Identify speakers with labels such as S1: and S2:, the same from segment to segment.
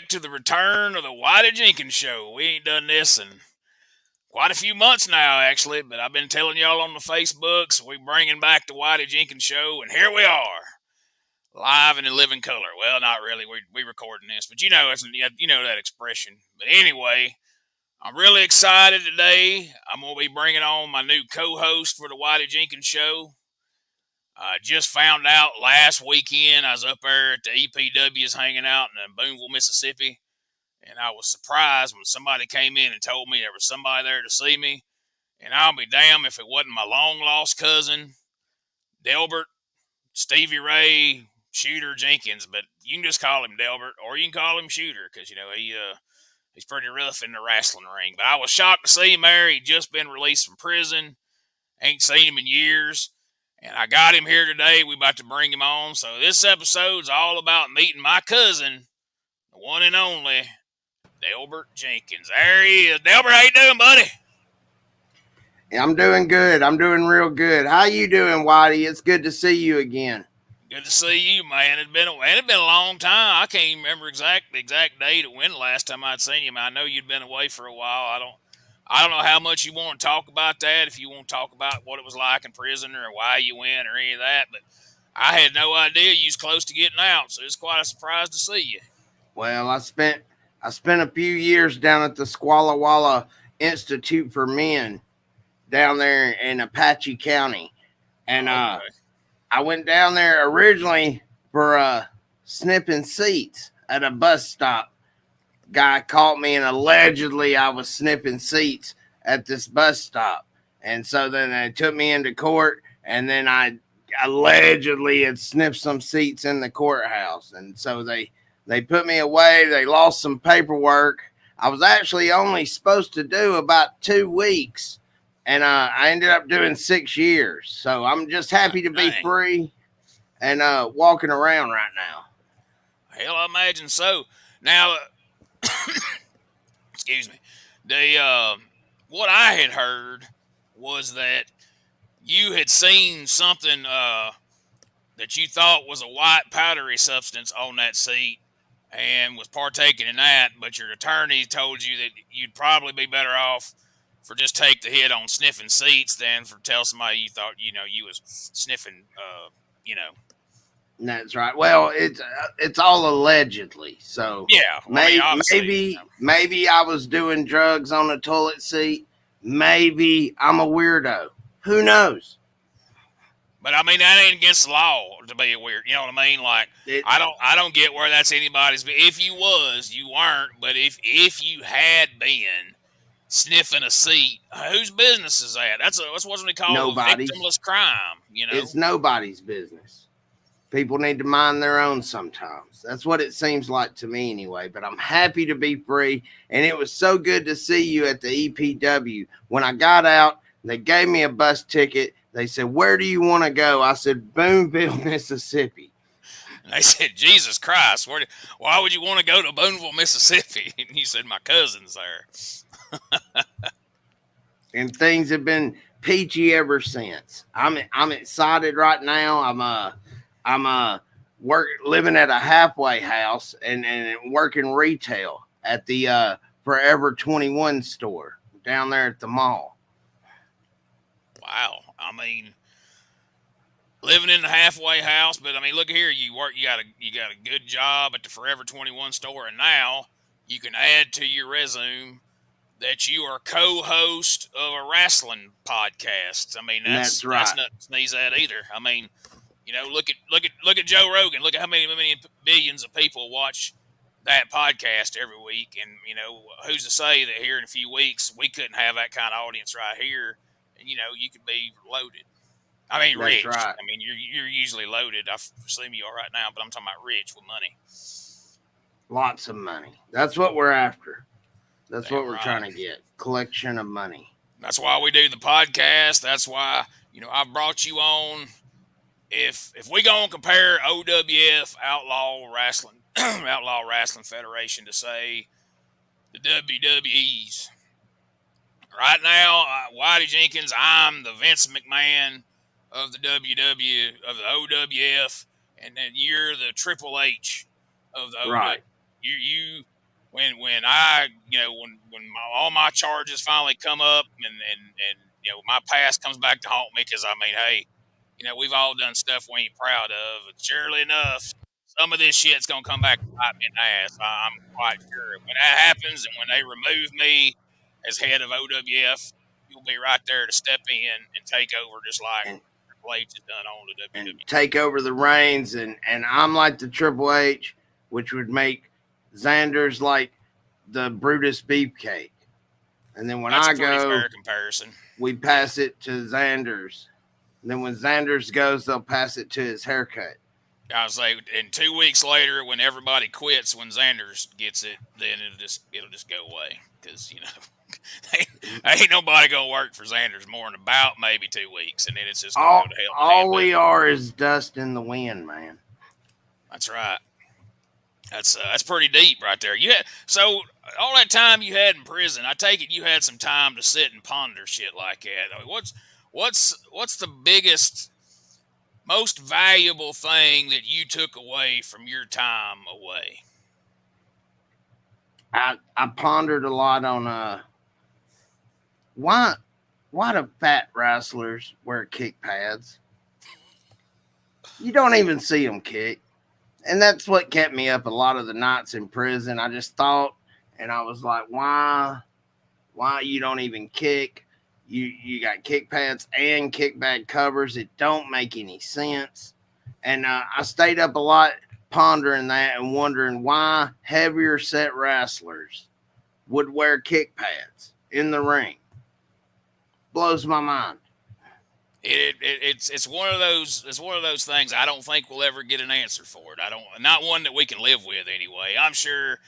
S1: back to the return of the Whitey Jenkins Show. We ain't done this in quite a few months now, actually, but I've been telling y'all on the Facebooks, we bringing back the Whitey Jenkins Show, and here we are, live and in living color. Well, not really. We recording this, but you know that expression. But anyway, I'm really excited today. I'm going to be bringing on my new co-host for the Whitey Jenkins Show. I just found out last weekend I was up there at the EPW's hanging out in Booneville, Mississippi, and I was surprised when somebody came in and told me there was somebody there to see me, and I'll be damned if it wasn't my long-lost cousin, Delbert Stevie Ray Shooter Jenkins, but you can just call him Delbert, or you can call him Shooter, because, he's pretty rough in the wrestling ring. But I was shocked to see him there. He'd just been released from prison, ain't seen him in years. And I got him here today. We about to bring him on. So this episode's all about meeting my cousin, the one and only Delbert Jenkins. There he is. Delbert, how you doing, buddy?
S2: I'm doing good. I'm doing real good. How you doing, Whitey? It's good to see you again.
S1: Good to see you, man. It's been a long time. I can't even remember the exact date of when the last time I'd seen you. I know you'd been away for a while. I don't know how much you want to talk about that, if you want to talk about what it was like in prison or why you went or any of that, but I had no idea you was close to getting out, so it's quite a surprise to see you.
S2: Well, I spent a few years down at the Squalla Walla Institute for Men down there in Apache County, and I went down there originally for snipping seats at a bus stop. Guy caught me, and allegedly I was snipping seats at this bus stop. And so then they took me into court, and then I allegedly had snipped some seats in the courthouse. And so they put me away. They lost some paperwork. I was actually only supposed to do about 2 weeks, and I ended up doing 6 years. So I'm just happy to be free and walking around right now.
S1: Hell, I imagine so. Now, excuse me. What I had heard was that you had seen something that you thought was a white powdery substance on that seat and was partaking in that, but your attorney told you that you'd probably be better off for just take the hit on sniffing seats than for tell somebody you thought, you was sniffing,
S2: That's right. Well, it's all allegedly. So
S1: yeah,
S2: maybe I was doing drugs on the toilet seat. Maybe I'm a weirdo. Who knows?
S1: But I mean, that ain't against the law to be a weird. You know what I mean? Like, I don't get where that's anybody's. If you was, you weren't. But if you had been sniffing a seat, whose business is that? That's what we call a victimless crime.
S2: It's nobody's business. People need to mind their own sometimes. That's what it seems like to me anyway. But I'm happy to be free. And it was so good to see you at the EPW. When I got out, they gave me a bus ticket. They said, "Where do you want to go?" I said, "Booneville, Mississippi."
S1: And they said, "Jesus Christ, why would you want to go to Booneville, Mississippi?" And you said, "My cousin's there."
S2: And things have been peachy ever since. I'm excited right now. I'm living at a halfway house and working retail at the Forever 21 store down there at the mall.
S1: Wow. I mean, living in the halfway house, but I mean, look here, you got a good job at the Forever 21 store, and now you can add to your resume that you are co-host of a wrestling podcast. I mean, that's
S2: right.
S1: That's nothing to sneeze at either. I mean, look at Joe Rogan. Look at how many billions of people watch that podcast every week. And, who's to say that here in a few weeks we couldn't have that kind of audience right here, and, you could be loaded. I mean,
S2: That's
S1: rich.
S2: Right.
S1: I mean, you're usually loaded. I assume you are right now, but I'm talking about rich with money.
S2: Lots of money. That's what we're after. That's
S1: Damn
S2: what we're
S1: right.
S2: trying to get. Collection of money.
S1: That's why we do the podcast. That's why, I brought you on. If we gonna compare OWF Outlaw Wrestling Federation to, say, the WWE's, right now, Whitey Jenkins, I'm the Vince McMahon of the of the OWF, and then you're the Triple H of the OWF.
S2: Right.
S1: when I all my charges finally come up and my past comes back to haunt me because I mean, hey, we've all done stuff we ain't proud of. And surely enough, some of this shit's gonna come back to bite me in the ass. I'm quite sure. When that happens and when they remove me as head of OWF, you'll be right there to step in and take over, just like
S2: and
S1: Triple H has done on the
S2: and
S1: WWE.
S2: take over the reins, and I'm like the Triple H, which would make Xander's like the Brutus Beefcake. And then when
S1: That's
S2: I
S1: a pretty
S2: go,
S1: fair comparison.
S2: we pass it to Xander's. And then when Xander's goes, they'll pass it to his haircut.
S1: I was like, and 2 weeks later, when everybody quits, when Xander's gets it, then it'll just go away because ain't nobody gonna work for Xander's more than about maybe 2 weeks, and then it's just gonna go to hell.
S2: All we are is dust in the wind, man.
S1: That's right. That's pretty deep right there. So all that time you had in prison, I take it you had some time to sit and ponder shit like that. I mean, what's the biggest, most valuable thing that you took away from your time away?
S2: I pondered a lot on why do fat wrestlers wear kick pads? You don't even see them kick. And that's what kept me up a lot of the nights in prison. I just thought, and I was like, why you don't even kick? You got kick pads and kickback covers. It don't make any sense. And I stayed up a lot pondering that and wondering why heavier set wrestlers would wear kick pads in the ring. Blows my mind.
S1: It's one of those things I don't think we'll ever get an answer for it. Not one that we can live with anyway. I'm sure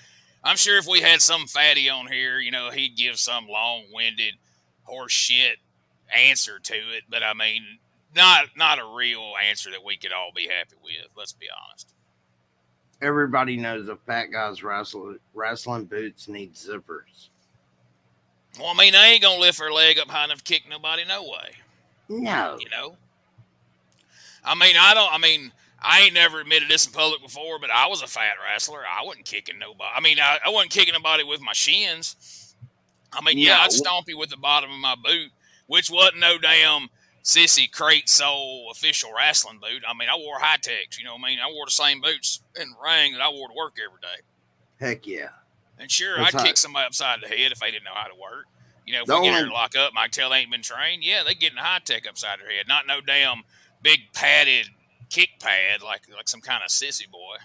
S1: if we had some fatty on here, he'd give some long-winded horse shit answer to it, but I mean not a real answer that we could all be happy with, let's be honest.
S2: Everybody knows a fat guy's wrestling boots need zippers.
S1: Well, I mean, they ain't gonna lift their leg up high enough to kick nobody, no way.
S2: No.
S1: I mean, I ain't never admitted this in public before, but I was a fat wrestler. I wasn't kicking nobody. I mean, I wasn't kicking nobody with my shins. I mean, yeah, I'd stomp you with the bottom of my boot, which wasn't no damn sissy crate sole official wrestling boot. I mean, I wore high techs, you know what I mean? I wore the same boots in the ring that I wore to work every day.
S2: Heck yeah.
S1: And sure, I'd kick somebody upside the head if they didn't know how to work. If we get her to lock up and I can tell they ain't been trained, yeah, they getting high tech upside their head. Not no damn big padded kick pad like some kind of sissy boy.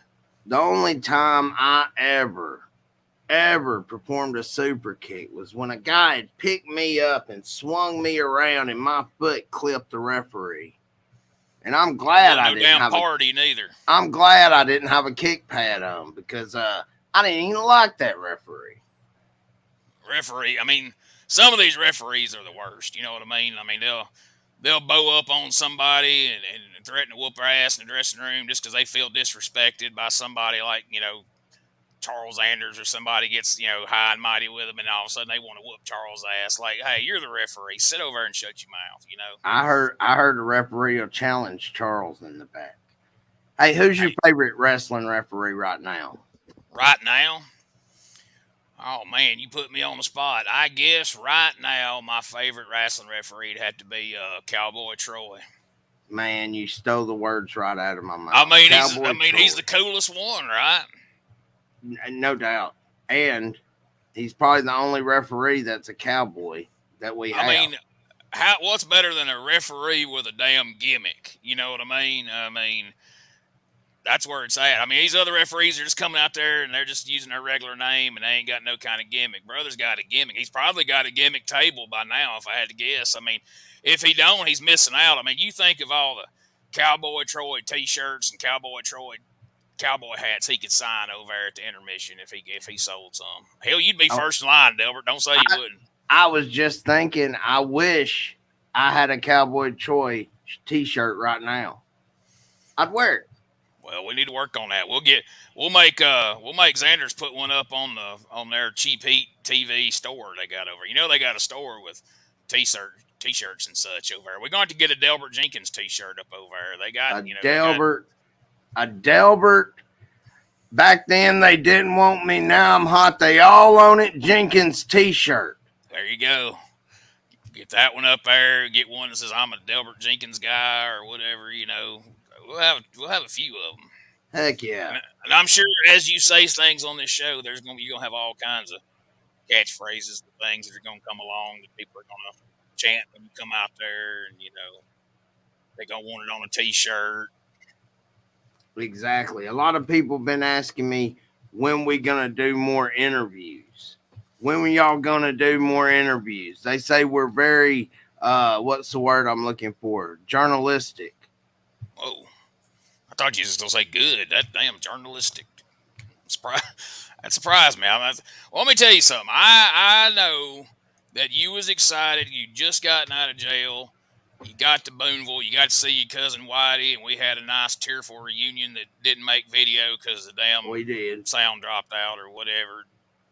S2: The only time I ever performed a super kick was when a guy had picked me up and swung me around and my foot clipped the referee. And I'm glad I didn't have I'm glad I didn't have a kick pad on because I didn't even like that referee.
S1: I mean, some of these referees are the worst. You know what I mean? I mean, they'll bow up on somebody and threaten to whoop their ass in the dressing room just because they feel disrespected by somebody like, Charles Anders or somebody gets, high and mighty with them, and all of a sudden they want to whoop Charles' ass. Like, hey, you're the referee. Sit over there and shut your mouth,
S2: I heard the referee will challenge Charles in the back. Hey, who's your favorite wrestling referee right now?
S1: Right now? Oh, man, you put me on the spot. I guess right now my favorite wrestling referee would have to be Cowboy Troy.
S2: Man, you stole the words right out of my mouth.
S1: I mean, he's the coolest one, right?
S2: No doubt. And he's probably the only referee that's a cowboy that we have.
S1: I mean, what's better than a referee with a damn gimmick? You know what I mean? I mean, that's where it's at. I mean, these other referees are just coming out there and they're just using their regular name and they ain't got no kind of gimmick. Brother's got a gimmick. He's probably got a gimmick table by now, if I had to guess. I mean, if he don't, he's missing out. I mean, you think of all the Cowboy Troy T-shirts and Cowboy Troy cowboy hats he could sign over there at the intermission if he sold some. Hell, you'd be first in line, Delbert. Don't say you wouldn't.
S2: I was just thinking, I wish I had a Cowboy Troy T-shirt right now. I'd wear it.
S1: Well, we need to work on that. We'll make Xander's put one up on their Cheap Heat TV store they got over. They got a store with t-shirts and such over there. We're going to get a Delbert Jenkins T-shirt up over there. They got
S2: a Delbert Back then they didn't want me. Now I'm hot. They all own it. Jenkins t-shirt.
S1: There you go. Get that one up there. Get one that says I'm a Delbert Jenkins guy or whatever. We'll have a few of them.
S2: Heck yeah.
S1: And I'm sure as you say things on this show, you're gonna have all kinds of catchphrases and things that are gonna come along that people are gonna chant when you come out there, and they're gonna want it on a t-shirt.
S2: Exactly. A lot of people been asking me when we gonna do more interviews. When are y'all gonna do more interviews? They say we're very what's the word I'm looking for? Journalistic.
S1: Whoa. I thought you was gonna say good. That damn journalistic. That surprised me. Well, let me tell you something. I know that you was excited. You just gotten out of jail. You got to Booneville. You got to see your cousin Whitey, and we had a nice tearful reunion that didn't make video because the damn sound dropped out or whatever.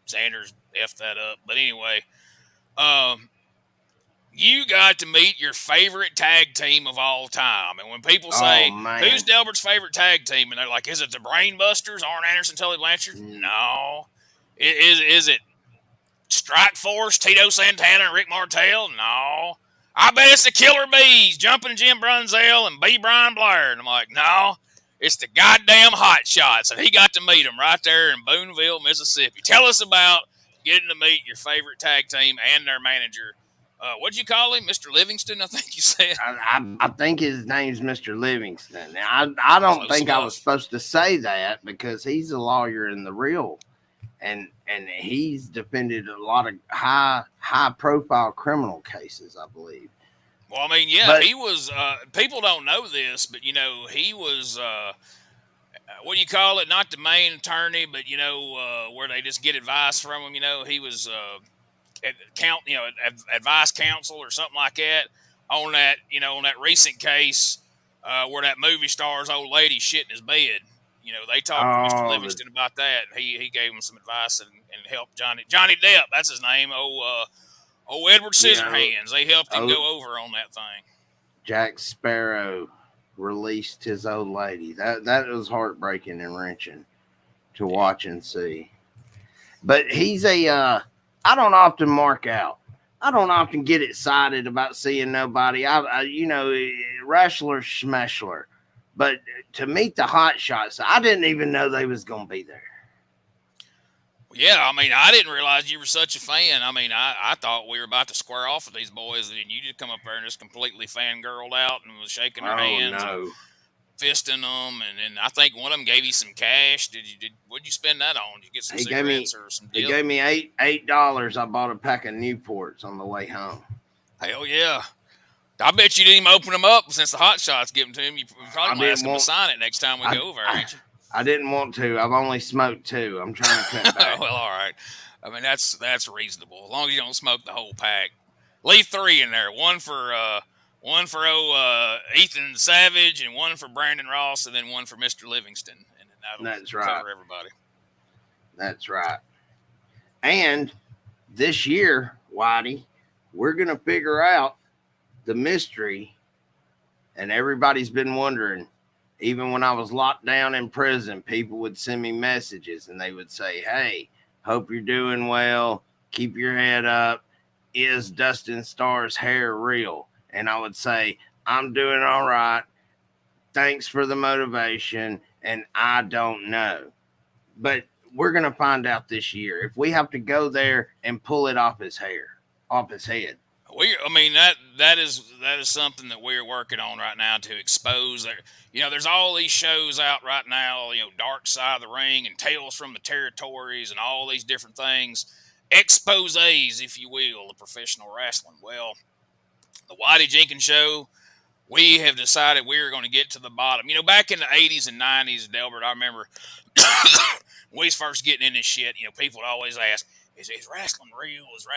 S1: Sanders effed that up. But anyway, you got to meet your favorite tag team of all time. And when people say, who's Delbert's favorite tag team? And they're like, is it the Brainbusters, Arn Anderson, Tully Blanchard? No. Is it Strike Force, Tito Santana, and Rick Martel? No. I bet it's the Killer Bees, Jumping Jim Brunzell and B. Brian Blair. And I'm like, no, it's the goddamn Hot Shots. And he got to meet them right there in Booneville, Mississippi. Tell us about getting to meet your favorite tag team and their manager. What'd you call him? Mr. Livingston, I think you said.
S2: I think his name's Mr. Livingston. I don't think I was supposed to say that because he's a lawyer in the real, and he's defended a lot of high profile criminal cases, I believe.
S1: Well, I mean, yeah, he was. People don't know this, but he was. What do you call it? Not the main attorney, but where they just get advice from him. He was. Advice counsel or something like that on that, on that recent case where that movie star's old lady shit in his bed. They talked to Mr. Livingston about that. He gave him some advice and helped Johnny Depp. That's his name. Edward Scissorhands. They helped him go over on that thing.
S2: Jack Sparrow released his old lady. That was heartbreaking and wrenching to watch and see. But he's I don't often mark out. I don't often get excited about seeing nobody. Wrestler schmeshler. But to meet the Hot Shots, I didn't even know they was going to be there.
S1: Yeah, I mean, I didn't realize you were such a fan. I mean, I thought we were about to square off with these boys, and you just come up there and just completely fangirled out and was shaking their hands. And fisting them, and I think one of them gave you some cash. What'd you spend that on? Did you get some cigarettes or some dip?
S2: He gave me $8. I bought a pack of Newports on the way home.
S1: Hell yeah. I bet you didn't even open them up since the Hot Shots give them to him. You probably might ask him to sign it next time we go over, ain't you?
S2: I didn't want to. I've only smoked 2. I'm trying to cut back.
S1: Well, all right. I mean, that's reasonable. As long as you don't smoke the whole pack. Leave 3 in there. One for Ethan Savage, and one for Brandon Ross, and then one for Mr. Livingston. And that'll cover everybody.
S2: That's right. And this year, Whitey, we're going to figure out the mystery. And everybody's been wondering, even when I was locked down in prison, people would send me messages and they would say, hey, hope you're doing well. Keep your head up. Is Dustin Starr's hair real? And I would say, I'm doing all right. Thanks for the motivation. And I don't know. But we're going to find out this year if we have to go there and pull it off his head.
S1: That is something that we're working on right now to expose. There's all these shows out right now, Dark Side of the Ring and Tales from the Territories and all these different things. Exposés, if you will, of professional wrestling. Well, the Whitey Jenkins Show, we have decided we're going to get to the bottom. Back in the 80s and 90s, Delbert, I remember when we was first getting in this shit, people would always ask, is wrestling real? Is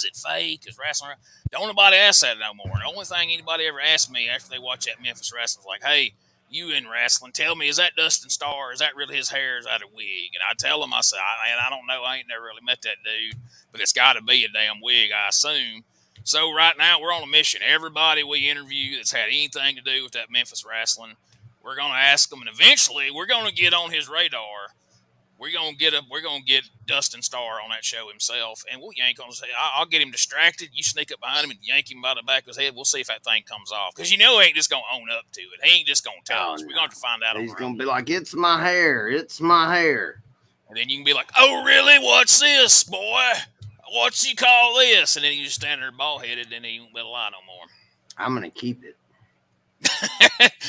S1: it fake? Is wrestling real? Don't nobody ask that no more. The only thing anybody ever asked me after they watch that Memphis wrestling is like, hey, you in wrestling, tell me, is that Dustin Starr? Is that really his hair? Is that a wig? And I tell them, I say, I don't know. I ain't never really met that dude, but it's got to be a damn wig, I assume. So right now we're on a mission. Everybody we interview that's had anything to do with that Memphis wrestling, we're going to ask them, and eventually we're going to get on his radar we're gonna get Dustin Starr on that show himself, and we'll yank on his head. I'll get him distracted. You sneak up behind him and yank him by the back of his head. We'll see if that thing comes off, because he ain't just gonna own up to it. He ain't just gonna tell us.
S2: No.
S1: We're gonna have to find out.
S2: He's gonna be like, "It's my hair. It's my hair."
S1: And then you can be like, "Oh, really? What's this, boy? What you call this?" And then you just stand there bald headed, and he won't be able to lie no more.
S2: I'm gonna keep it.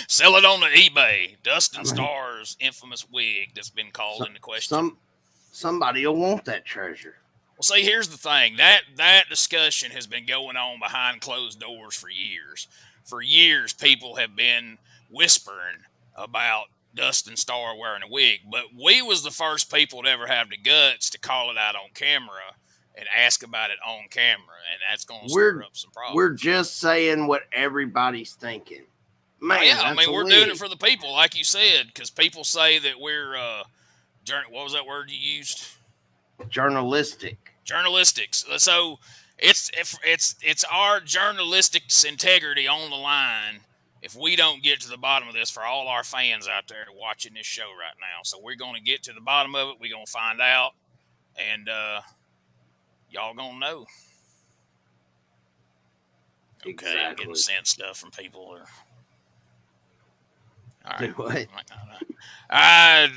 S1: Sell it on the eBay. Dustin Starr's infamous wig that's been called into question.
S2: Somebody will want that treasure.
S1: Well, see, here's the thing. That discussion has been going on behind closed doors for years. For years, people have been whispering about Dustin Starr wearing a wig, but we was the first people to ever have the guts to call it out on camera and ask about it on camera, and that's going to stir up some problems.
S2: We're just saying what everybody's thinking. Man,
S1: yeah, I mean, we're doing it for the people, like you said, because people say that we're, what was that word you used?
S2: Journalistic.
S1: So it's our journalistic integrity on the line if we don't get to the bottom of this for all our fans out there watching this show right now. So we're going to get to the bottom of it. We're going to find out, and y'all going to know. Okay, exactly. I'm getting sent stuff from people. All right.
S2: What?
S1: I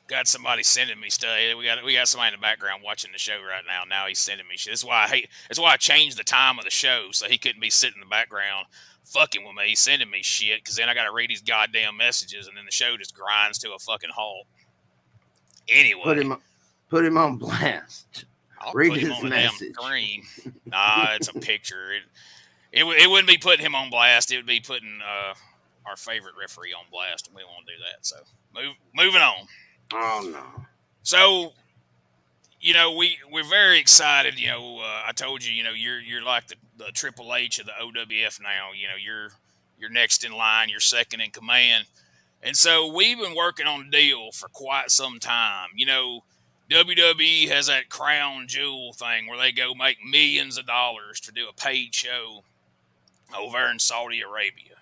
S1: got somebody sending me stuff. We got somebody in the background watching the show right now. Now he's sending me shit. That's why I changed the time of the show so he couldn't be sitting in the background fucking with me. He's sending me shit because then I got to read these goddamn messages, and then the show just grinds to a fucking halt. Anyway,
S2: put him on blast.
S1: I'll
S2: read
S1: put
S2: his
S1: him on
S2: message.
S1: The damn screen. Nah, it's a picture. It wouldn't be putting him on blast. It would be putting our favorite referee on blast, and we won't do that. So moving on.
S2: Oh no.
S1: So, we're very excited. I told you, you're like the Triple H of the OWF now. You're next in line. You're second in command. And so we've been working on a deal for quite some time. WWE has that crown jewel thing where they go make millions of dollars to do a paid show over in Saudi Arabia,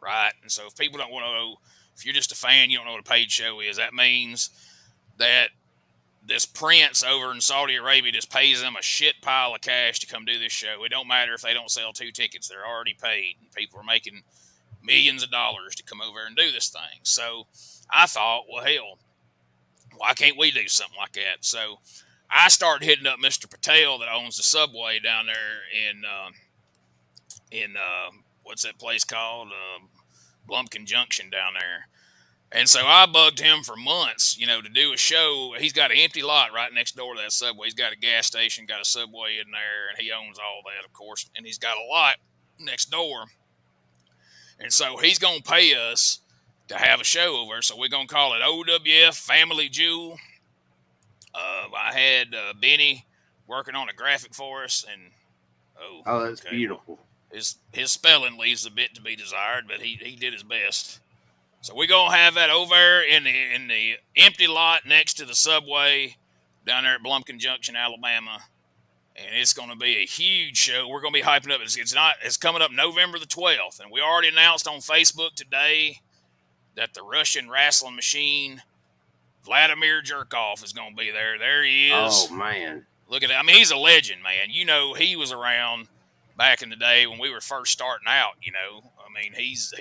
S1: right? And so if people don't want to know, if you're just a fan, you don't know what a paid show is, that means that this prince over in Saudi Arabia just pays them a shit pile of cash to come do this show. It don't matter if they don't sell 2 tickets. They're already paid. And people are making millions of dollars to come over and do this thing. So I thought, well, hell, why can't we do something like that? So I started hitting up Mr. Patel that owns the Subway down there in what's that place called? Blumpkin Junction down there. And so I bugged him for months, to do a show. He's got an empty lot right next door to that Subway. He's got a gas station, got a Subway in there, and he owns all that, of course. And he's got a lot next door. And so he's going to pay us to have a show over. So we're going to call it OWF Family Jewel. I had Benny working on a graphic for us. And
S2: oh, that's beautiful.
S1: His spelling leaves a bit to be desired, but he did his best. So we're going to have that over in the empty lot next to the Subway down there at Blumpkin Junction, Alabama. And it's going to be a huge show. We're going to be hyping up. It's coming up November the 12th. And we already announced on Facebook today that the Russian wrestling machine, Vladimir Jerkov, is going to be there. There he is.
S2: Oh, man.
S1: Look at that. I mean, he's a legend, man. He was around back in the day when we were first starting out, I mean, he's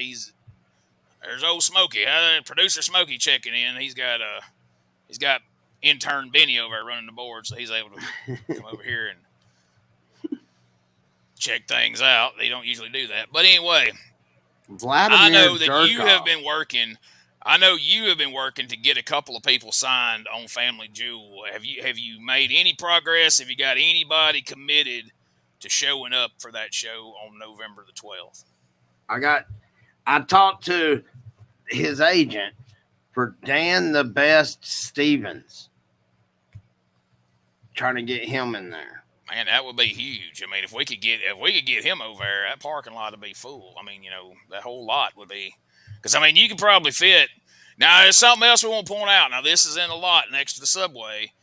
S1: there's old Smokey, producer Smokey checking in. He's got intern Benny over there running the board, so he's able to come over here and check things out. They don't usually do that, but anyway,
S2: Vladimir
S1: I know that
S2: Jerkov.
S1: you have been working. I know you have been working to get a couple of people signed on Family Jewel. Have you made any progress? Have you got anybody committed to showing up for that show on November the 12th?
S2: I talked to his agent for Dan the Best Stevens, trying to get him in there.
S1: Man, that would be huge. I mean, if we could get him over there, that parking lot would be full. I mean, that whole lot would be, because I mean, you could probably fit. Now, there's something else we want to point out. Now, this is in a lot next to the Subway,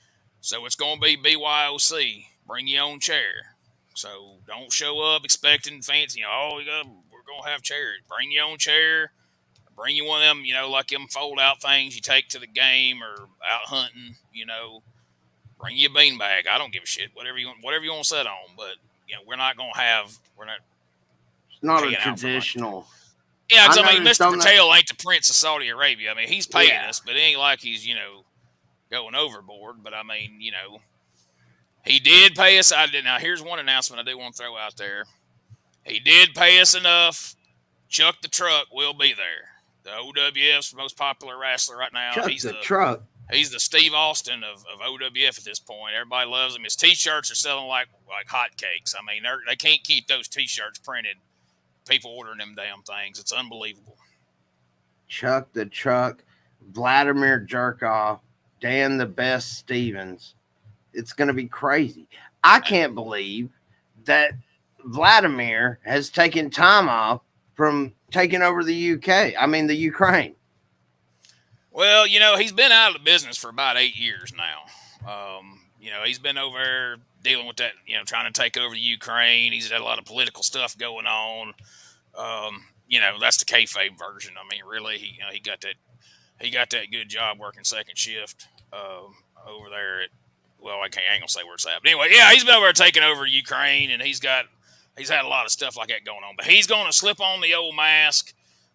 S1: so it's going to be BYOC. Bring your own chair. So don't show up expecting fancy. We're going to have chairs. Bring your own chair. Bring you one of them, like them fold out things you take to the game or out hunting. Bring you a beanbag. I don't give a shit. Whatever you want to set on. But we're not
S2: It's not a
S1: paying out for money.
S2: traditional.
S1: Yeah, because Mr. Patel ain't the Prince of Saudi Arabia. I mean, he's paying us, but it ain't like he's going overboard. But I mean, he did pay us. Now here's one announcement I do want to throw out there. He did pay us enough. Chuck the Truck will be there. The OWF's most popular wrestler right now.
S2: Chuck the Truck.
S1: He's the Steve Austin of OWF at this point. Everybody loves him. His T-shirts are selling like hotcakes. I mean, they can't keep those T-shirts printed. People ordering them damn things. It's unbelievable.
S2: Chuck the Truck, Vladimir Jerkoff, Dan the Best Stevens. It's going to be crazy. I can't believe that Vladimir has taken time off from taking over the the Ukraine.
S1: Well, he's been out of the business for about 8 years now. He's been over there dealing with that, trying to take over the Ukraine. He's had a lot of political stuff going on. That's the kayfabe version. I mean, really, he got that good job working second shift over there at, well, I ain't gonna say where it's at. But anyway, yeah, he's been over there taking over Ukraine, and he's had a lot of stuff like that going on. But he's going to slip on the old mask,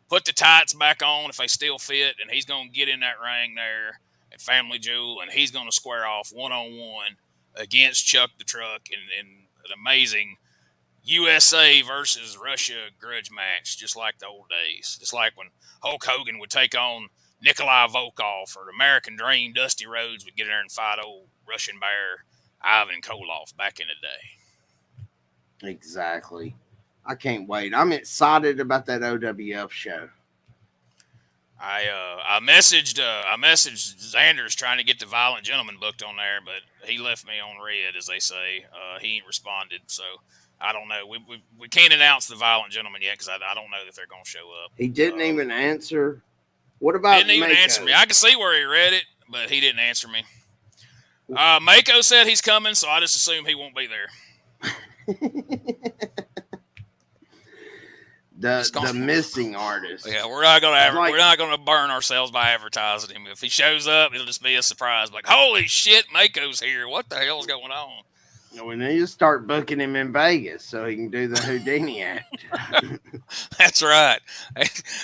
S1: put the tights back on if they still fit, and he's going to get in that ring there at Family Jewel, and he's going to square off one-on-one against Chuck the Truck in an amazing USA versus Russia grudge match, just like the old days. Just like when Hulk Hogan would take on Nikolai Volkov, or the American Dream, Dusty Rhodes would get in there and fight old Russian Bear Ivan Koloff back in the day.
S2: Exactly. I can't wait. I'm excited about that OWF show.
S1: I messaged Xander's trying to get the Violent Gentleman booked on there, but he left me on red, as they say. He ain't responded, so I don't know. We can't announce the Violent Gentleman yet because I don't know that they're going to show up.
S2: He didn't even answer. What about
S1: Didn't even answer me. I can see where he read it, but he didn't answer me. Mako said he's coming, so I just assume he won't be there.
S2: the missing artist.
S1: Yeah, we're not gonna burn ourselves by advertising him. If he shows up, it'll just be a surprise. Like, holy shit, Mako's here! What the hell's going on?
S2: We need to start booking him in Vegas so he can do the Houdini act.
S1: That's right.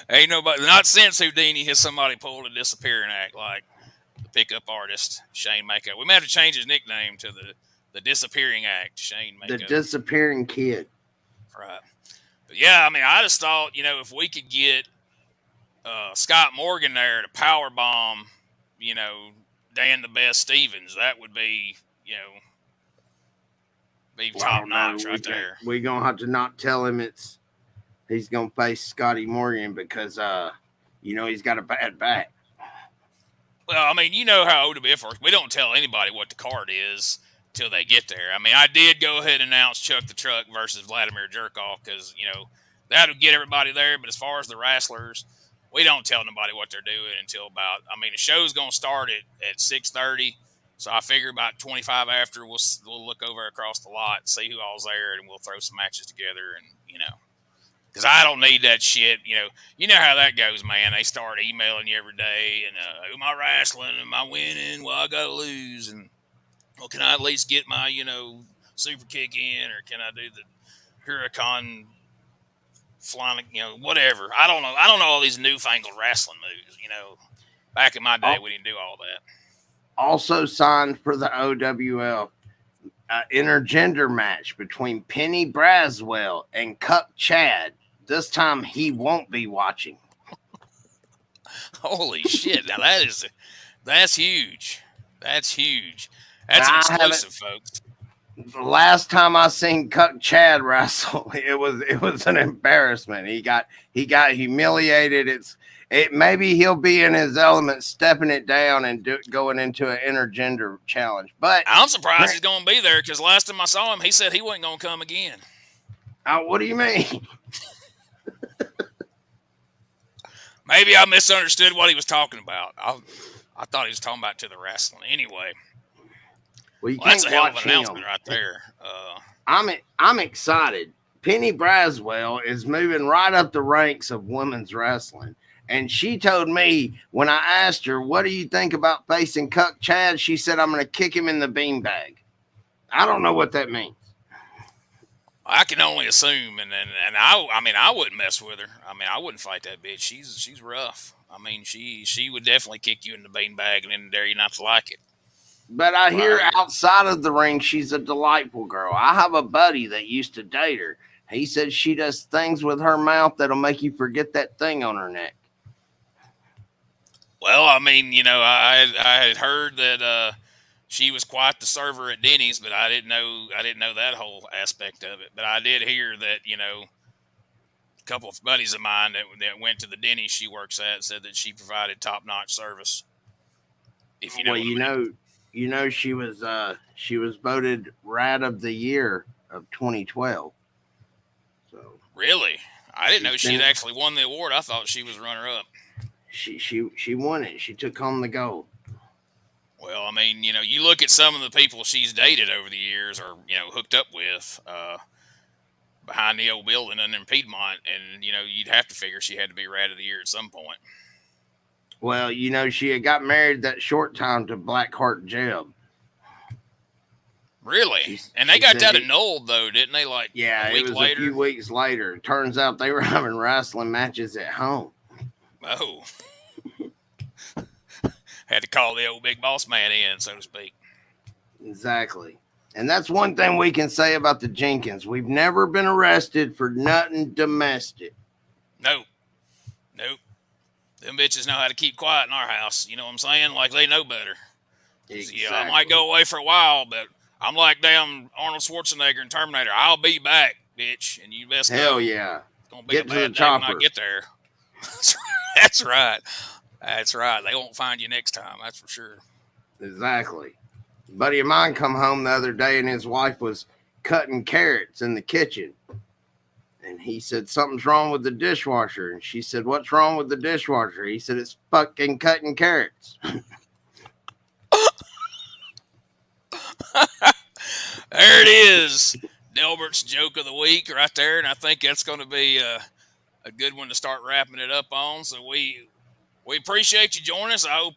S1: Ain't nobody, not since Houdini has somebody pulled a disappearing act like the pickup artist Shane Mako. We may have to change his nickname to the disappearing act, Shane Mako.
S2: The disappearing kid.
S1: Right. But yeah, I mean, I just thought, if we could get Scott Morgan there to power bomb, Dan the Best Stevens, that would be, be top notch right there.
S2: We're going to have to not tell him he's going to face Scotty Morgan because, he's got a bad back.
S1: Well, I mean, how OWF works. We don't tell anybody what the card is till they get there. I mean, I did go ahead and announce Chuck the Truck versus Vladimir Jerkoff because, that'll get everybody there. But as far as the wrestlers, we don't tell nobody what they're doing until about, the show's going to start at 6:30. So I figure about 25 after, we'll look over across the lot, see who all's there, and we'll throw some matches together. And, because I don't need that shit. You know how that goes, man. They start emailing you every day, and who am I wrestling? Am I winning? Well, I got to lose. And, well, can I at least get my, super kick in, or can I do the Huracan flying, whatever. I don't know. I don't know all these newfangled wrestling moves, Back in my day, we didn't do all that.
S2: Also signed for the OWL, intergender match between Penny Braswell and Cup Chad. This time he won't be watching.
S1: Holy shit. Now that's huge. That's huge. That's an exclusive, folks.
S2: The last time I seen Cup Chad wrestle, it was an embarrassment. He got humiliated. Maybe he'll be in his element, stepping it down and going into an intergender challenge. But
S1: I'm surprised he's going to be there because last time I saw him, he said he wasn't going to come again.
S2: What do you mean?
S1: Maybe I misunderstood what he was talking about. I thought he was talking about to the wrestling. Anyway,
S2: well,
S1: that's a hell of an announcement right there.
S2: I'm excited. Penny Braswell is moving right up the ranks of women's wrestling. And she told me when I asked her, what do you think about facing Cuck Chad? She said, I'm going to kick him in the beanbag. I don't know what that means.
S1: I can only assume, and I mean, I wouldn't mess with her. I mean, I wouldn't fight that bitch. She's rough. I mean, she would definitely kick you in the beanbag and then dare you not to like it.
S2: But I hear outside of the ring, she's a delightful girl. I have a buddy that used to date her. He said she does things with her mouth that'll make you forget that thing on her neck.
S1: Well, I mean, you know, I had heard that she was quite the server at Denny's, but I didn't know that whole aspect of it. But I did hear that, you know, a couple of buddies of mine that went to the Denny's she works at said that she provided top notch service. If you know,
S2: you know, she was voted Rat of the Year of 2012. So
S1: really, I didn't know she'd actually won the award. I thought she was runner up.
S2: She won it. She took home the gold.
S1: Well, I mean, you know, you look at some of the people she's dated over the years, or you know, hooked up with behind the old building and in Piedmont, and you know, you'd have to figure she had to be Rat of the Year at some point.
S2: Well, you know, she had got married that short time to Blackheart Jeb.
S1: Really? And they got that annulled, though, didn't they? Like,
S2: yeah, it was later? A few weeks later. Turns out they were having wrestling matches at home.
S1: Oh. Had to call the old big boss man in, so to speak.
S2: Exactly. And that's one thing we can say about the Jenkins. We've never been arrested for nothing domestic.
S1: Nope. Them bitches know how to keep quiet in our house. You know what I'm saying? Like, they know better.
S2: Exactly.
S1: Yeah, I might go away for a while, but I'm like damn Arnold Schwarzenegger and Terminator. I'll be back, bitch. And you best
S2: Hell
S1: know.
S2: yeah.
S1: It's going to be a bad day when I get there. That's right. That's right. They won't find you next time. That's for sure.
S2: Exactly. A buddy of mine come home the other day and his wife was cutting carrots in the kitchen. And he said, something's wrong with the dishwasher. And she said, what's wrong with the dishwasher? He said, it's fucking cutting carrots.
S1: There it is. Delbert's joke of the week right there. And I think that's going to be a good one to start wrapping it up on. So we appreciate you joining us. I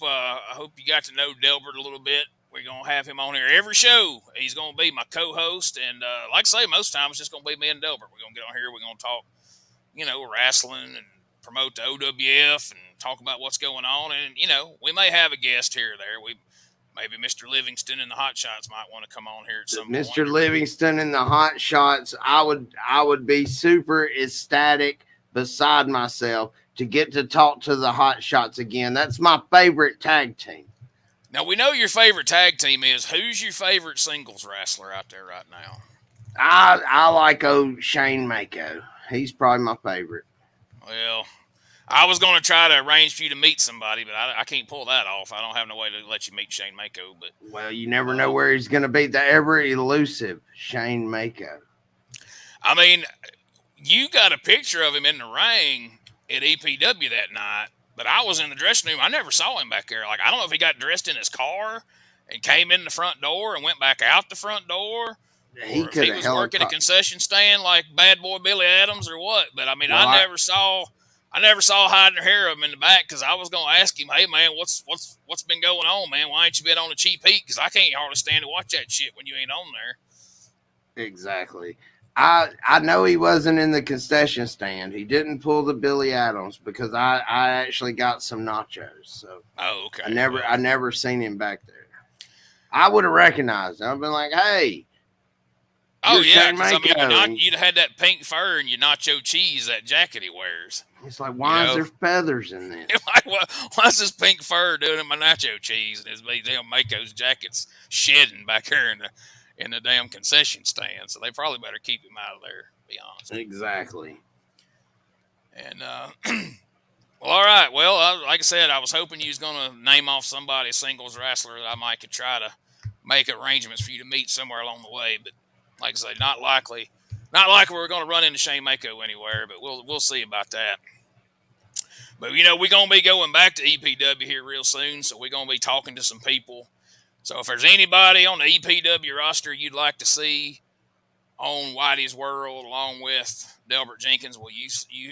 S1: hope you got to know Delbert a little bit. We're going to have him on here every show. He's going to be my co-host. And like I say, most times it's just going to be me and Delbert. We're going to get on here. We're going to talk, you know, wrestling and promote the OWF and talk about what's going on. And, you know, we may have a guest here or there. Maybe Mr. Livingston and the Hot Shots might want to come on here at some point.
S2: Mr. Livingston and the Hot Shots, I would be super ecstatic beside myself to get to talk to the Hot Shots again. That's my favorite tag team.
S1: Now, we know your favorite tag team is. Who's your favorite singles wrestler out there right now?
S2: I like old Shane Mako. He's probably my favorite.
S1: Well, I was going to try to arrange for you to meet somebody, but I can't pull that off. I don't have no way to let you meet Shane Mako. But
S2: well, you never know where he's going to be. The ever elusive Shane Mako.
S1: I mean, you got a picture of him in the ring at EPW that night, but I was in the dressing room. I never saw him back there. Like, I don't know if he got dressed in his car and came in the front door and went back out the front door. He could have was working a concession stand like Bad Boy Billy Adams or what. But I mean, well, I never saw hiding or hair of him in the back because I was going to ask him, hey man, what's been going on, man? Why ain't you been on the cheap heat? Because I can't hardly stand to watch that shit when you ain't on there.
S2: Exactly. I know he wasn't in the concession stand. He didn't pull the Billy Adams because I actually got some nachos. So
S1: okay.
S2: I never seen him back there. I would have recognized him. I've been like, hey.
S1: Oh yeah, because I mean, you'd had that pink fur and your nacho cheese, that jacket he wears.
S2: It's like, why is there feathers in this?
S1: Like, why's this pink fur doing in my nacho cheese? And his damn Mako's jacket's shedding back here in the damn concession stand. So they probably better keep him out of there, to be honest.
S2: Exactly.
S1: And, well, all right. Well, like I said, I was hoping you was going to name off somebody, a singles wrestler, that I might could try to make arrangements for you to meet somewhere along the way. But like I say, not likely we're going to run into Shane Mako anywhere, but we'll see about that. But, you know, we're going to be going back to EPW here real soon, so we're going to be talking to some people. So if there's anybody on the EPW roster you'd like to see, on Whitey's World along with Delbert Jenkins. Will you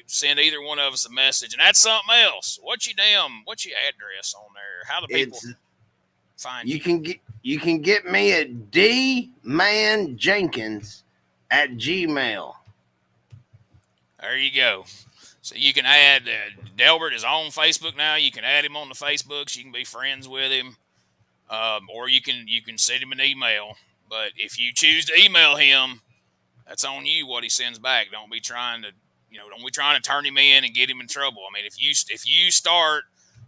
S1: send either one of us a message? And that's something else. What's your address on there? How do people find you?
S2: You can get me at dmanjenkins@gmail.
S1: There you go. So you can add Delbert is on Facebook now. You can add him on the Facebooks. You can be friends with him, or you can send him an email. But if you choose to email him, that's on you. What he sends back. Don't be trying to turn him in and get him in trouble. I mean, if you start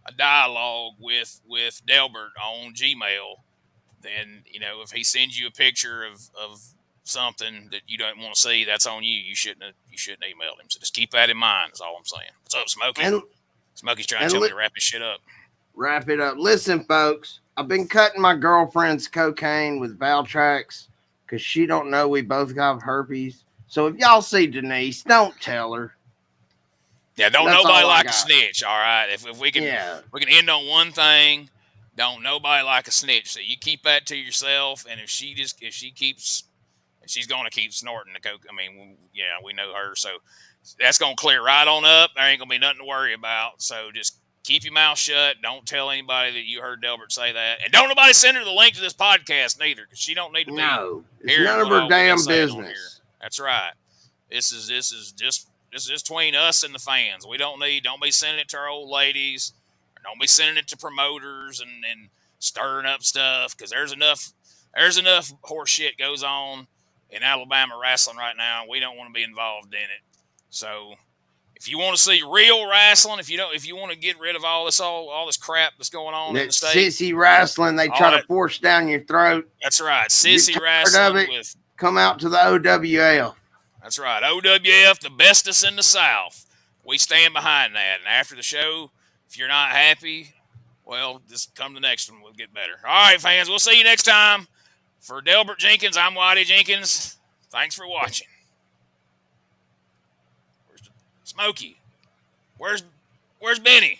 S1: a dialogue with Delbert on Gmail, then if he sends you a picture of something that you don't want to see, that's on you. You shouldn't email him. So just keep that in mind. That's all I'm saying. What's up, Smokey? Smokey's trying to tell me to wrap his shit up.
S2: Wrap it up. Listen, folks, I've been cutting my girlfriend's cocaine with Valtrax because she don't know we both got herpes. So if y'all see Denise, don't tell her.
S1: Yeah, don't nobody like a snitch. All right, if we can end on one thing. Don't nobody like a snitch. So you keep that to yourself. And if she's going to keep snorting the coke. I mean, yeah, we know her. So that's going to clear right on up. There ain't going to be nothing to worry about. So just keep your mouth shut. Don't tell anybody that you heard Delbert say that. And don't nobody send her the link to this podcast neither, because she don't need to be.
S2: No, it's none of her damn business.
S1: That's right. This is just between us and the fans. Don't be sending it to our old ladies. Don't be sending it to promoters and stirring up stuff, because there's enough horse shit goes on in Alabama wrestling right now. We don't want to be involved in it. So if you want to see real wrestling, if you want to get rid of all this crap that's going on in the state,
S2: sissy wrestling they try to force down your throat.
S1: That's right, sissy wrestling.
S2: Come out to the OWF.
S1: That's right, OWF, the bestest in the South. We stand behind that. And after the show, if you're not happy, well, just come to the next one. We'll get better. All right, fans. We'll see you next time. For Delbert Jenkins, I'm Whitey Jenkins. Thanks for watching. Where's Smokey? Where's Benny?